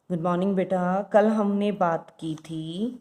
Good morning बेटा। कल हमने बात की थी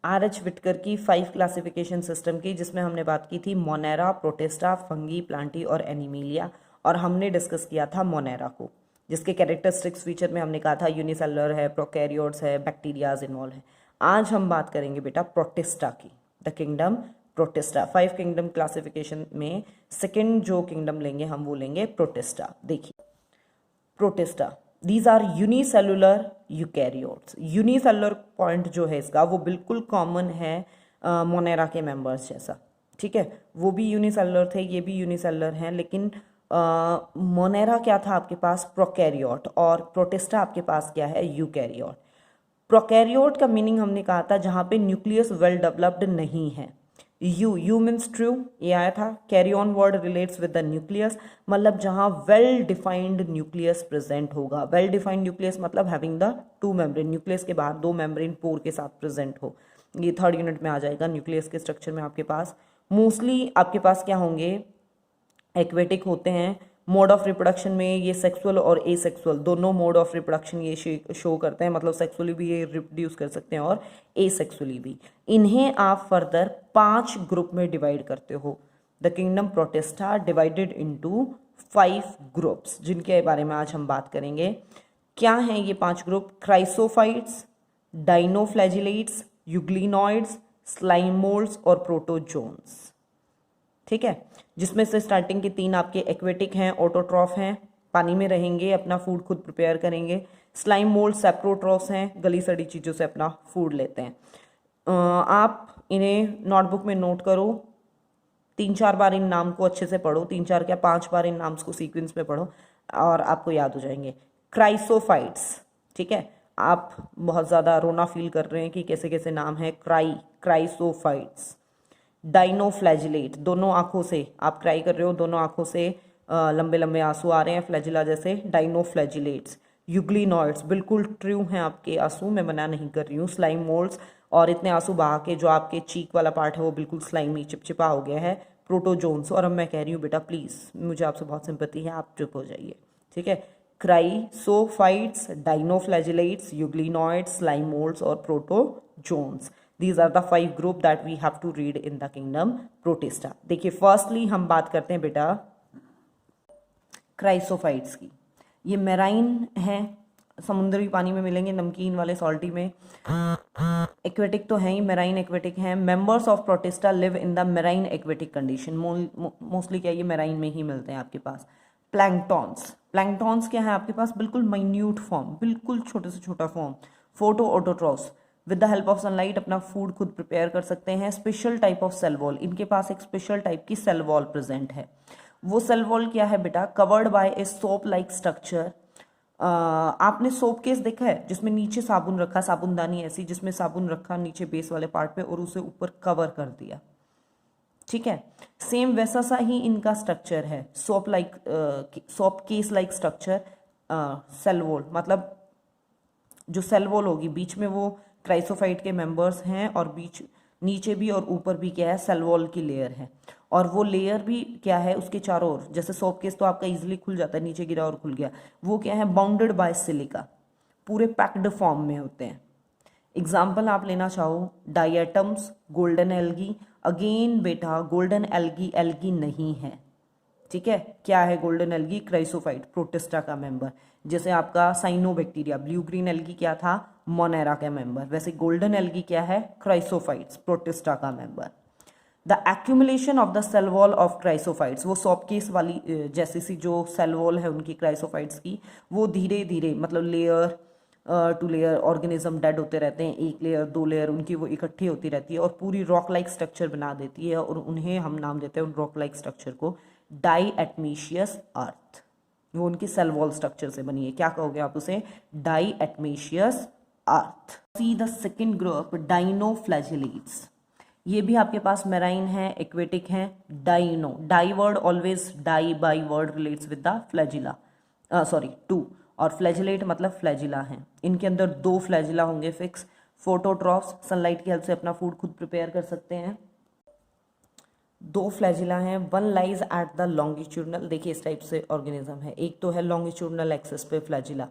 आर.एच. विटकर की 5 क्लासिफिकेशन सिस्टम की, जिसमें हमने बात की थी मोनेरा, प्रोटिस्टा, फंगी, प्लांटी और एनिमीलिया। और हमने डिस्कस किया था मोनेरा को, जिसके कैरेक्टरिस्टिक्स फीचर में हमने कहा था यूनिसेलुलर है, प्रोकैरियोट्स है, बैक्टीरियाज इन्वॉल्व है। आज हम बात करेंगे बेटा प्रोटिस्टा की, the kingdom Protista. 5 kingdom classification में सेकेंड जो किंगडम लेंगे हम वो लेंगे प्रोटिस्टा। देखिए Protista, these are unicellular eukaryotes. Unicellular point जो है इसका वो बिल्कुल कॉमन है मोनेरा के मेंबर्स जैसा, ठीक है। वो भी यूनिसेलुलर थे, ये भी यूनिसेलुलर हैं, लेकिन मोनेरा क्या था आपके पास, प्रोकैरियोट, और प्रोटिस्टा आपके पास क्या है, यूकैरियोट। प्रोकैरियोट का मीनिंग हमने कहा था जहां पे न्यूक्लियस वेल डेवलप्ड नहीं है। यू मीन्स ट्रू, ये आया था। Carry on word relates with the nucleus, मतलब जहां वेल डिफाइंड न्यूक्लियस प्रेजेंट होगा। वेल डिफाइंड न्यूक्लियस मतलब हैविंग द 2 मेम्ब्रेन, न्यूक्लियस के बाहर 2 मेम्ब्रेन पोर के साथ प्रेजेंट हो। ये 3rd यूनिट में आ जाएगा। न्यूक्लियस के स्ट्रक्चर में आपके पास मोस्टली आपके पास क्या होंगे, एक्वेटिक होते हैं। मोड ऑफ रिप्रोडक्शन में ये सेक्सुअल और एसेक्सुअल दोनों मोड ऑफ रिप्रोडक्शन ये शो करते हैं, मतलब सेक्सुअली भी ये रिप्रोड्यूस कर सकते हैं और एसेक्सुअली भी। इन्हें आप फर्दर 5 ग्रुप में डिवाइड करते हो। The kingdom protista divided into 5 groups, जिनके बारे में आज हम बात करेंगे। क्या हैं ये 5 group? Chrysophytes, dinoflagellates, euglenoids, slime moulds और प्रोटोजोन्स, ठीक है। जिसमें से स्टार्टिंग के 3 आपके एक्वेटिक हैं, ऑटोट्रॉफ हैं, पानी में रहेंगे, अपना फूड खुद प्रिपेयर करेंगे। स्लाइम मोल्ड सेप्रोट्रॉफ्स हैं, गली सड़ी चीज़ों से अपना फूड लेते हैं। आप इन्हें नोटबुक में नोट करो, 3-4 बार इन नाम को अच्छे से पढ़ो, 3-4 क्या 5 बार इन नाम्स को सीक्वेंस में पढ़ो और आपको याद हो जाएंगे। क्राइसोफाइट्स, ठीक है। आप बहुत ज़्यादा रोना फील कर रहे हैं कि कैसे कैसे नाम है। क्राइसोफाइट्स। डाइनोफ्लैजिलेट, दोनों आंखों से आप क्राई कर रहे हो, दोनों आंखों से लंबे लंबे आंसू आ रहे हैं, फ्लैजिला जैसे, डाइनोफ्लैजिलेट्स। यूग्लिनॉइड्स, बिल्कुल ट्रू हैं आपके आंसू, मैं मना नहीं कर रही हूँ। स्लाइम मोल्ड्स, और इतने आंसू बहा के जो आपके चीक वाला पार्ट है वो बिल्कुल स्लाइमी चिपचिपा हो गया है। प्रोटोजोन्स, और अब मैं कह रही हूँ बेटा प्लीज़, मुझे आपसे बहुत सिंपैथी है, आप चुप हो जाइए, ठीक है। Chrysophytes, dinoflagellates, euglenoids, slime moulds और protozoans. These are the 5 group that we have to read in the kingdom Protista. देखिए फर्स्टली हम बात करते हैं बेटा क्राइसोफाइट्स की। ये मेराइन है, समुद्री पानी में मिलेंगे, नमकीन वाले सॉल्टी में। एक्वेटिक तो है ही, मेराइन एक्वेटिक हैं। Members of protista live in the marine aquatic condition. Mostly क्या ये मेराइन में ही मिलते हैं आपके पास। प्लैंकटॉन्स, प्लैंकटॉन्स क्या है आपके पास, बिल्कुल माइन्यूट फॉर्म, बिल्कुल छोटे से छोटा form. Photo autotrophs, with the help of sunlight अपना फूड खुद प्रिपेयर कर सकते हैं। Special type of cell wall, इनके पास एक स्पेशल टाइप की सेल वॉल प्रेजेंट है। वो सेल वॉल क्या है बेटा, covered by a soap like structure. आपने सोप केस देखा है जिसमें नीचे साबुन रखा, साबुनदानी ऐसी जिसमें साबुन रखा नीचे बेस वाले पार्ट पे और उसे ऊपर कवर कर दिया, ठीक है। सेम वैसा सा ही इनका स्ट्रक्चर है, soap like, soap case like structure. Cell wall मतलब जो सेल वॉल होगी बीच में वो क्राइसोफाइट के मेंबर्स हैं, और बीच नीचे भी और ऊपर भी क्या है, सेल वॉल की लेयर है। और वो लेयर भी क्या है, उसके चारों ओर, जैसे सोप केस तो आपका इजीली खुल जाता है, नीचे गिरा और खुल गया, वो क्या है, बाउंडेड बाय सिलिका, पूरे पैक्ड फॉर्म में होते हैं। एग्जाम्पल आप लेना चाहो, डायटम्स, गोल्डन एल्गी। अगेन बेटा गोल्डन एल्गी एल्गी नहीं है, ठीक है। क्या है गोल्डन एल्गी, क्राइसोफाइट, प्रोटिस्टा का मेंबर। जैसे आपका साइनोबैक्टीरिया, ब्लू ग्रीन एल्गी क्या था, मोनेरा का मेंबर, वैसे गोल्डन एल्गी क्या है, क्राइसोफाइट्स, प्रोटिस्टा का member. The accumulation of the cell wall of chrysophytes, वो सॉपकेस वाली जैसी सी जो सेल वॉल है उनकी क्राइसोफाइट्स की, वो धीरे धीरे मतलब layer to layer organism dead होते रहते हैं, 1 लेयर 2 लेयर उनकी वो इकट्ठी होती रहती है और पूरी रॉक लाइक स्ट्रक्चर बना देती है, और उन्हें हम नाम देते हैं उन रॉक लाइक स्ट्रक्चर को डाईएटमीशियस अर्थ। वो उनकी सेल वॉल स्ट्रक्चर से बनी है, क्या कहोगे आप उसे, diatomaceous earth. See the second group, dinoflagellates. ये भी आपके पास मेराइन है, एक्वेटिक है। Dino, di word always, di by word relates with the flagella, sorry 2, और फ्लैजिलेट मतलब फ्लैजिला है। इनके अंदर 2 फ्लैजिला होंगे फिक्स। फोटोट्रॉफ्स, सनलाइट की हेल्प से अपना फूड खुद प्रिपेयर कर सकते हैं। 2 फ्लैजिला हैं, 1 लाइज एट द लॉन्गिट्यूडनल, देखिए इस टाइप से ऑर्गेनिज्म है, एक तो है लॉन्गिट्यूडनल एक्सेस पे फ्लैजिला,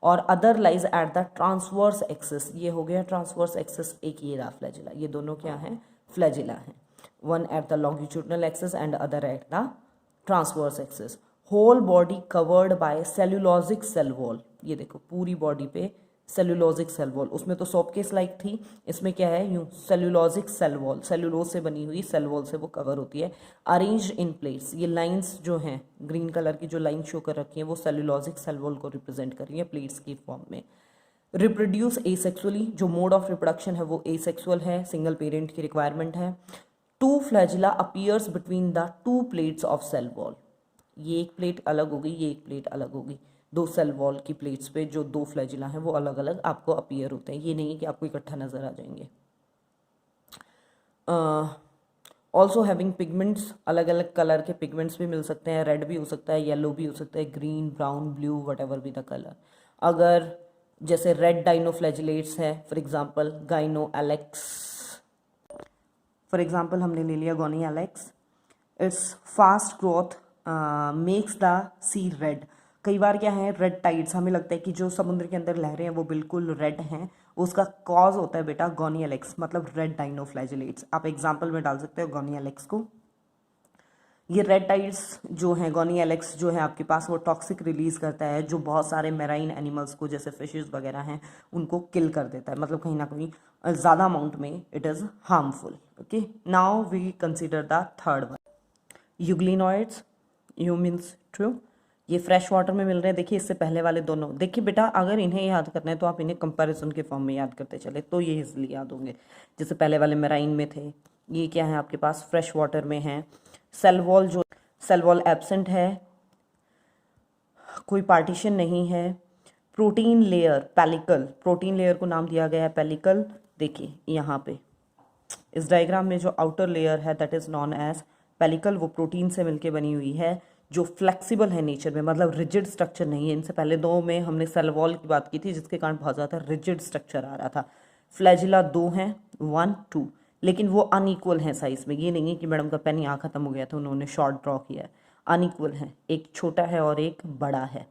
और other lies at the transverse axis, ये हो गया ट्रांसवर्स एक्सिस, एक ये रहा फ्लैजिला, ये दोनों क्या हैं, फ्लैजिला हैं, one at the longitudinal axis and other at the transverse axis. Whole body covered by cellulosic cell wall, ये देखो पूरी बॉडी पे सेल्यूलोजिक सेल वॉल, उसमें तो सोपकेस लाइक थी, इसमें क्या है यूं सेल्यूलोजिक सेल वॉल, सेल्यूलोज से बनी हुई सेल वॉल से वो कवर होती है। अरेंज्ड इन प्लेट्स, ये लाइंस जो हैं ग्रीन कलर की जो लाइन शो कर रखी है वो सेल्यूलोजिक सेल वॉल को रिप्रेजेंट कर रही है प्लेट्स की फॉर्म में। रिप्रोड्यूस एसेक्सुअली, जो मोड ऑफ रिप्रोडक्शन है वो एसेक्सुअल है, सिंगल पेरेंट की रिक्वायरमेंट है। Two flagella appears between the two plates of cell wall, ये एक प्लेट अलग होगी, ये एक प्लेट अलग होगी, दो सेल वॉल की प्लेट्स पे जो दो फ्लैजिला हैं वो अलग अलग आपको अपीयर होते हैं, ये नहीं है कि आपको इकट्ठा नजर आ जाएंगे। ऑल्सो हैविंग पिगमेंट्स, अलग अलग कलर के पिगमेंट्स भी मिल सकते हैं, रेड भी हो सकता है, येलो भी हो सकता है, green, brown, blue, whatever भी द कलर। अगर जैसे रेड डाइनोफ्लैजिलेट्स है, for example gonyaulax, for example हमने ले लिया gonyaulax, it's fast growth makes the sea red. कई बार क्या है, रेड टाइड्स, हमें लगता है कि जो समुद्र के अंदर लहरें हैं वो बिल्कुल रेड हैं, उसका कॉज होता है बेटा गोनी एलेक्स, मतलब रेड डाइनोफ्लैजिलेट्स। आप एग्जाम्पल में डाल सकते हो गोनी एलेक्स को। ये रेड टाइड्स जो हैं, गोनी एलेक्स जो है आपके पास, वो टॉक्सिक रिलीज करता है जो बहुत सारे मैराइन एनिमल्स को, जैसे फिशेस वगैरह हैं, उनको किल कर देता है, मतलब कहीं ना कहीं ज़्यादा अमाउंट में it is harmful. Okay, now we consider the third one, euglenoids, eu means true, ये फ्रेश वाटर में मिल रहे हैं। देखिए इससे पहले वाले दोनों, देखिए बेटा अगर इन्हें याद करना है तो आप इन्हें कंपैरिजन के फॉर्म में याद करते चले तो ये इसलिए याद होंगे। जैसे पहले वाले मेराइन में थे, ये क्या है आपके पास फ्रेश वाटर में है। सेल वॉल, जो सेल वॉल एब्सेंट है, कोई पार्टीशन नहीं है। Protein layer, pellicle, protein layer को नाम दिया गया है पेलिकल। देखिए यहाँ पे इस डायग्राम में जो आउटर लेयर है that is known as pellicle, वो प्रोटीन से मिलके बनी हुई है, जो फ्लेक्सिबल है नेचर में, मतलब रिजिड स्ट्रक्चर नहीं है। इनसे पहले दो में हमने सेल वॉल की बात की थी जिसके कारण बहुत ज़्यादा रिजिड स्ट्रक्चर आ रहा था। फ्लैजिला दो हैं, 1, 2, लेकिन वो अनइक्वल हैं साइज में। ये नहीं है कि मैडम का पेन यहाँ खत्म हो गया था उन्होंने शॉर्ट ड्रॉ किया है, अनइक्वल है, एक छोटा है और एक बड़ा है,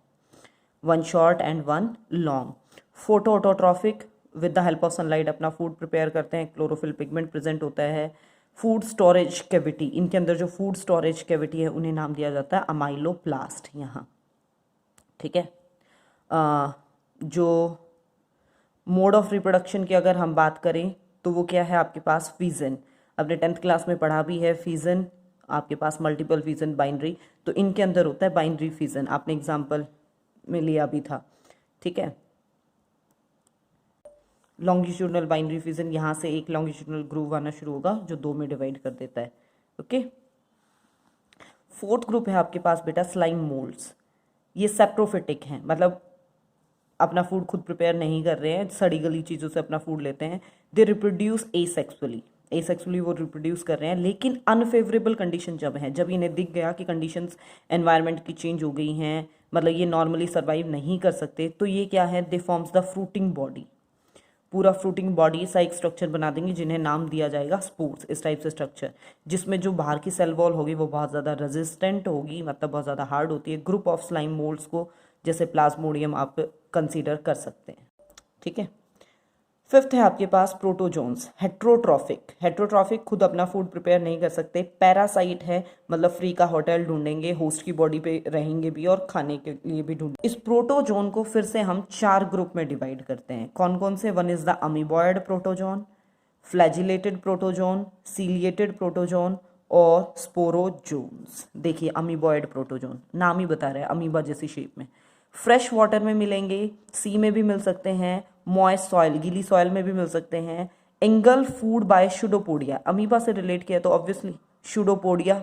1 short and 1 long. Photo autotrophic, with the help of sunlight अपना फूड प्रिपेयर करते हैं, क्लोरोफिल पिगमेंट प्रेजेंट होता है। फूड स्टोरेज कैविटी, इनके अंदर जो फूड स्टोरेज कैविटी है उन्हें नाम दिया जाता है अमाइलोप्लास्ट यहाँ, ठीक है। जो मोड ऑफ रिप्रोडक्शन की अगर हम बात करें तो वो क्या है आपके पास, फीजन, अपने 10th क्लास में पढ़ा भी है फीजन, आपके पास मल्टीपल फीजन, बाइनरी, तो इनके अंदर होता है बाइनरी फीजन, आपने एग्जाम्पल में लिया भी था, ठीक है। लॉन्गिट्यूडनल बाइनरी फिजन, यहाँ से एक लॉन्गिट्यूडनल ग्रूव आना शुरू होगा जो 2 में डिवाइड कर देता है। ओके, फोर्थ ग्रुप है आपके पास बेटा स्लाइम मोल्ड्स, ये सेप्रोफिटिक हैं, मतलब अपना फूड खुद प्रिपेयर नहीं कर रहे हैं, सड़ी गली चीज़ों से अपना फूड लेते हैं। दे रिप्रोड्यूस एसेक्सुअली, एसेक्सुअली वो रिप्रोड्यूस कर रहे हैं, लेकिन अनफेवरेबल कंडीशन जब है, जब इन्हें दिख गया कि कंडीशंस एनवायरनमेंट की चेंज हो गई हैं, मतलब ये नॉर्मली सर्वाइव नहीं कर सकते, तो ये क्या है, दे फॉर्म्स द फ्रूटिंग बॉडी, पूरा फ्रूटिंग बॉडी सा एक स्ट्रक्चर बना देंगे जिन्हें नाम दिया जाएगा स्पोर्स, इस टाइप से स्ट्रक्चर, जिसमें जो बाहर की सेल वॉल होगी वो बहुत ज़्यादा रेजिस्टेंट होगी, मतलब बहुत ज़्यादा हार्ड होती है। ग्रुप ऑफ स्लाइम मोल्ड्स को जैसे प्लाज्मोडियम आप कंसीडर कर सकते हैं, ठीक है। फिफ्थ है आपके पास प्रोटोजोन्स, हेट्रोट्रॉफिक, हेट्रोट्रॉफिक खुद अपना फूड प्रिपेयर नहीं कर सकते, पैरासाइट है, मतलब फ्री का होटल ढूंढेंगे, होस्ट की बॉडी पे रहेंगे भी और खाने के लिए भी ढूंढेंगे। इस प्रोटोजोन को फिर से हम 4 ग्रुप में डिवाइड करते हैं, कौन कौन से, 1 is the amoeboid protozoan, flagellated protozoan, ciliated protozoan और स्पोरोजोन्स। देखिए अमीबॉयड प्रोटोजोन नाम ही बता रहा है, अमीबा जैसी शेप में, फ्रेश वाटर में मिलेंगे, सी में भी मिल सकते हैं, मॉइस्ट सॉइल, गीली सॉइल में भी मिल सकते हैं। Angle food by pseudopodia, amoeba से रिलेट किया तो ऑब्वियसली शुडोपोडिया,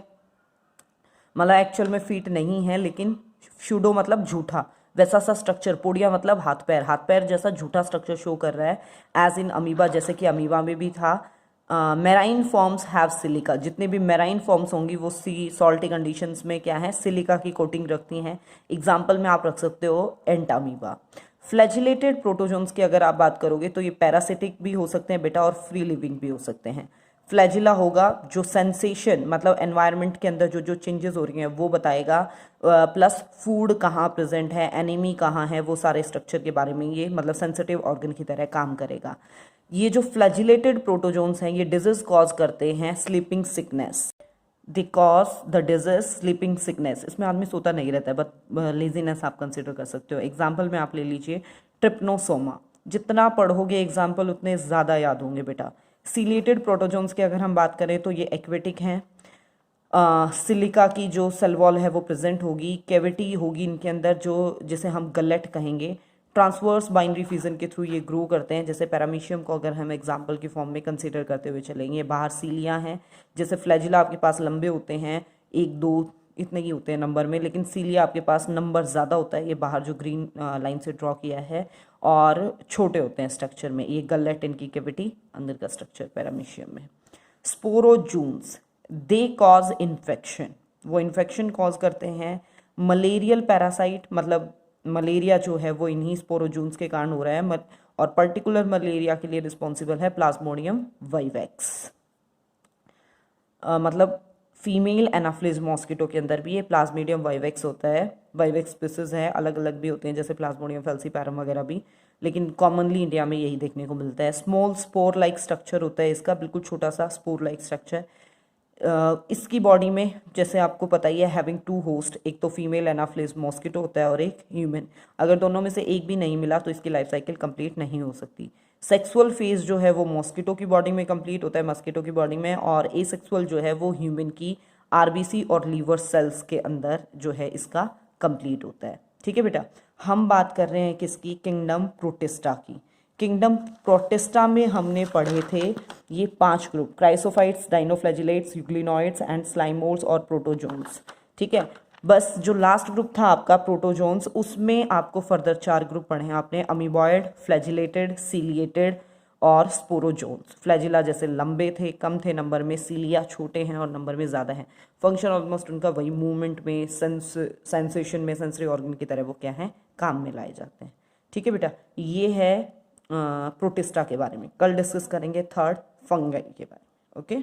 मतलब एक्चुअल में फीट नहीं है लेकिन शुडो मतलब झूठा, वैसा सा स्ट्रक्चर, पोडिया मतलब हाथ पैर, हाथ पैर जैसा झूठा स्ट्रक्चर शो कर रहा है, एज इन अमीबा, जैसे कि अमीबा में भी था। मेराइन फॉर्म्स हैव सिलिका, जितने भी मेराइन फॉर्म्स होंगी वो सी सॉल्टी कंडीशंस में क्या है, सिलिका की कोटिंग रखती हैं। एग्जाम्पल में आप रख सकते हो एंट अमीबा। फ्लैजिलेटेड प्रोटोजोन्स की अगर आप बात करोगे तो ये पैरासिटिक भी हो सकते हैं बेटा और फ्री लिविंग भी हो सकते हैं। फ्लैजिला होगा जो सेंसेशन मतलब एनवायरनमेंट के अंदर जो जो चेंजेस हो रही हैं वो बताएगा, प्लस फूड कहाँ प्रेजेंट है, एनीमी कहाँ है, वो सारे स्ट्रक्चर के बारे में ये मतलब सेंसिटिव ऑर्गन की तरह काम करेगा। ये जो फ्लैजिलेटेड प्रोटोजोन्स हैं ये डिजीज कॉज करते हैं sleeping sickness, they cause the disease sleeping sickness. इसमें आदमी सोता नहीं रहता है, बट लेजीनेस आप कंसिडर कर सकते हो। एग्जाम्पल में आप ले लीजिए ट्रिप्नोसोमा, जितना पढ़ोगे एग्जाम्पल उतने ज़्यादा याद होंगे बेटा। सीलिएटेड प्रोटोजोन्स की अगर हम बात करें तो ये एक्वेटिक हैं, सिलिका की जो सेल वॉल है वो प्रेजेंट होगी, कैविटी होगी इनके अंदर जो जिसे हम गलेट कहेंगे। ट्रांसवर्स बाइनरी फिजन के थ्रू ये ग्रो करते हैं, जैसे पैरामीशियम को अगर हम एग्जाम्पल की फॉर्म में कंसीडर करते हुए चलेंगे। बाहर सीलियाँ हैं, जैसे फ्लैजिला आपके पास लंबे होते हैं, 1 2 इतने ही होते हैं नंबर में, लेकिन सीलिया आपके पास नंबर ज़्यादा होता है, ये बाहर जो ग्रीन लाइन से ड्रॉ किया है, और छोटे होते हैं स्ट्रक्चर में। ये गलेट इनकी कैविटी, अंदर का स्ट्रक्चर पैरामीशियम में। स्पोरोजून्स दे कॉज इन्फेक्शन, वो इन्फेक्शन कॉज करते हैं। मलेरियल पैरासाइट मतलब मलेरिया जो है वो इन्हीं स्पोरोजून्स के कारण हो रहा है, और पर्टिकुलर मलेरिया के लिए रिस्पॉन्सिबल है प्लाज्मोडियम वाइवेक्स। मतलब फीमेल एनाफिलिस मॉस्किटो के अंदर भी ये प्लाज्मोडियम वाइवेक्स होता है। वाइवेक्स स्पीसीज है, अलग अलग भी होते हैं जैसे प्लाज्मोडियम फैल्सीपैरम वगैरह भी, लेकिन कॉमनली इंडिया में यही देखने को मिलता है। स्मॉल स्पोर लाइक स्ट्रक्चर होता है इसका, बिल्कुल छोटा सा स्पोर लाइक स्ट्रक्चर। इसकी बॉडी में जैसे आपको पता ही है हैविंग 2 होस्ट, एक तो फीमेल एनाफिलिस मॉस्किटो होता है और एक ह्यूमन। अगर दोनों में से एक भी नहीं मिला तो इसकी लाइफ साइकिल कंप्लीट नहीं हो सकती। सेक्सुअल फेज जो है वो मॉस्किटो की बॉडी में कंप्लीट होता है, मस्किटो की बॉडी में, और एसेक्सुअल जो है वो ह्यूमन की आरबीसी और लीवर सेल्स के अंदर जो है इसका कंप्लीट होता है। ठीक है बेटा, हम बात कर रहे हैं किसकी, किंगडम प्रोटिस्टा की। किंगडम प्रोटिस्टा में हमने पढ़े थे ये 5 group, chrysophytes, dinoflagellates, euglenoids and slime moulds और प्रोटोजोन्स। ठीक है, बस जो लास्ट ग्रुप था आपका प्रोटोजोन्स, उसमें आपको फर्दर 4 ग्रुप पढ़े हैं आपने, अमीबॉयड, फ्लैजिलेटेड, सीलिएटेड और स्पोरोजोन्स। फ्लैजिला जैसे लंबे थे, कम थे नंबर में, सीलिया छोटे हैं और नंबर में ज़्यादा हैं। फंक्शन ऑलमोस्ट उनका वही, मूवमेंट में, सेंसेशन में, सेंसरी ऑर्गन की तरह वो क्या है, काम में लाए जाते हैं। ठीक है बेटा, ये है प्रोटिस्टा के बारे में। कल डिस्कस करेंगे 3rd फंगाई के बारे में। ओके।